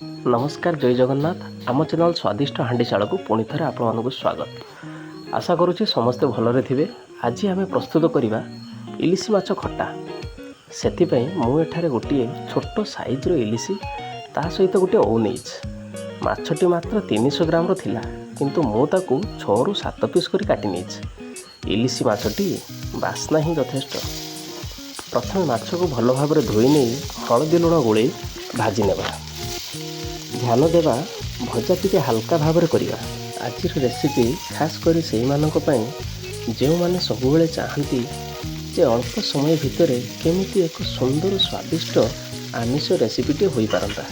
नमस्कार जय जगन्नाथ आम चैनल स्वादिष्ट हांडीशाला को पुणी थे आपको स्वागत। आशा करुँचे समस्ते भलरे थे। आज आम प्रस्तुत करवा इलिशी माछ खट्टा। से मुझे गोटे छोट साइज्र इलिशी ता सहित गोटे औनीज माछटी मात्र 300 ग्राम थिला, किंतु मुझे 6 ରୁ 7 पिस कर काटी। इलिशी माछटी बास्ना ही यथेष्ट। प्रथम माछ को भल भाव धोई नहीं हलदी लुण गोल भाजी नेबा। ध्यान देवा भजा टी हाल्का भाव करवा। आज रेसिपी खास कर से जो मैंने सब चाहती जे अल्प समय भितर केमिति एक सुंदर स्वादिष्ट आमिष रेसिपीटे हो पारंता,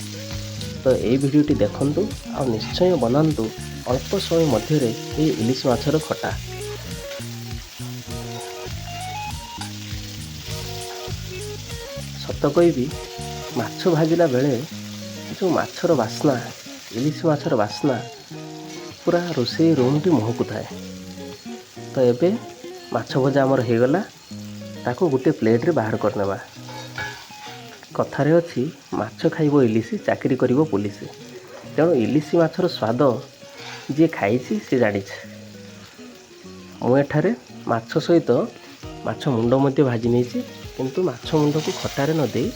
तो ये भिडियोटी देखंतु आ निश्चय बनातु अल्प समय मध्य इलिशी माछर खटा। सत कहबी माछ भाजिला बेले जो माछर बास्ना, इलिशी माछर बास्ना पूरा रोषेई रूमटी महकु थाए। तो एबे माछ भजा आमर हो गला, ताको गोटे प्लेट रे बाहर करनेबा। कथारे अछि माछ खाइबो इलिशी चाकरी करिबो पुलिस। तेणु इलिशी माछर स्वाद जे खाइछि से जानिछि। मु एठारे माछ सहित माछ मुंड मध्ये भाजी नेछि, किंतु माछ मुंड को खटारे न दे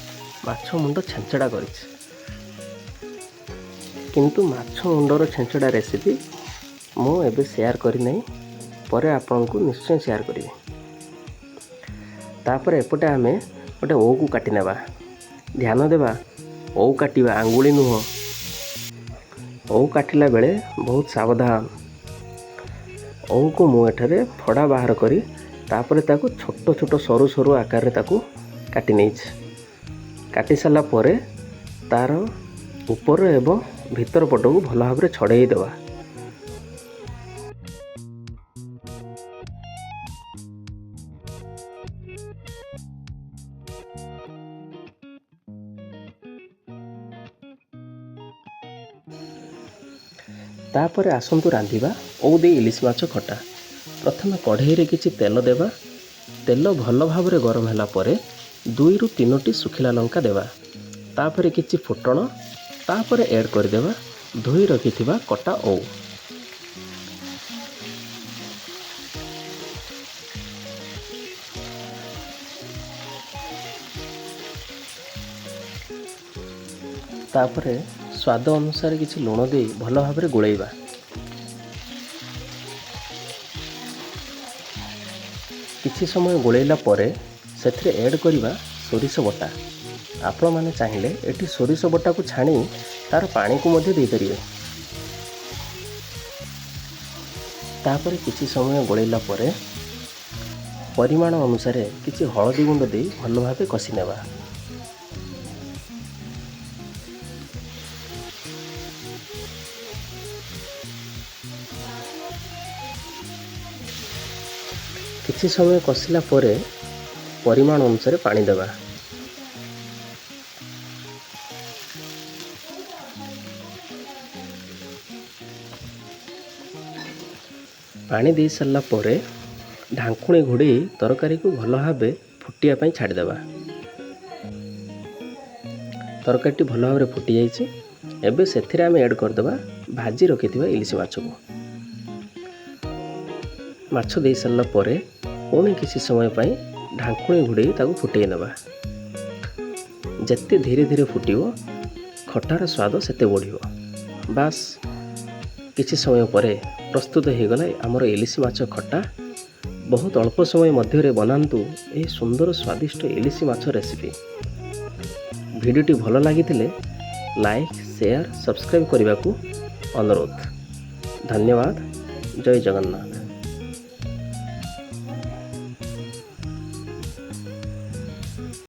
माछ मुंड छेंचड़ा करिछि। किंतु माछ मुंडर छेंचड़ा रेसिपी मु एबे शेयर करी नहीं, परे आपनको निश्चय शेयर करी। तापर एपटे आमे गोटे ओ को काटी नेबा। ध्यान देवा ओ काटिबा आंगुली नुह। ओ काटिला बेले बहुत सावधान। ओ को मु एठारे फड़ा बाहर करी तापर ताको छोट छोट सरू सरू आकार रे ताको काटी नेछि। काटी साला परे तार ऊपर एवं भीतर पट को भल भाव छड़े देवा। तापर आसंतु रांधिबा ओ दे इलिशी माछ खटा। प्रथम कढ़ई रे किछि तेल देवा। तेल भल भाव गरम होला परे 2 ରୁ 3ଟି सुखिला लंका देवा। तापर किछि फुटण, तापर ऐड कर देवा धोई रखिथिबा कटा ओ। तापर स्वाद अनुसार किछि लुण दे भल भाव गोलैबा। किछि समय गोलैला परे सेथिरे ऐड करिबा सोरिष बटा। आपण माने चाहिले एटी सोरिष बटा को छाणी तार पानी को मध्य दे परिबे। तापर किछि समय गोलैला परे परिमाण अनुसार किछि हळदी गुंड दे भल भाबे कसी नेबा। किछि समय कसिला परे परिमाण अनुसार पानी देबा। पानी दे सारा परे ढांकुणी घोड़े तरकारी को भल भाव फुटिया पाई छाड़देबा। तरकारी भल भाव फुटी जाइए। एबे सेथिरे आमे ऐड करदेबा भाजी रखिथिबा इलिशी माछ को। माछ दे सारा परे पुणी किसी समय पाई ढांकुणी घोड़े ताको फुटे नेबा। जेते धीरे धीरे फुटिवो खटार स्वाद सेते बढ़िवो। बास किसी समय परे प्रस्तुत हो गला आमर इलिशी माछ खट्टा। बहुत अल्प समय मध्य बनातु यह सुंदर स्वादिष्ट इलिशी माछ रेसिपी। भिडियोटी भल लगी लाइक शेयर सब्सक्राइब करने को अनुरोध। धन्यवाद। जय जगन्नाथ।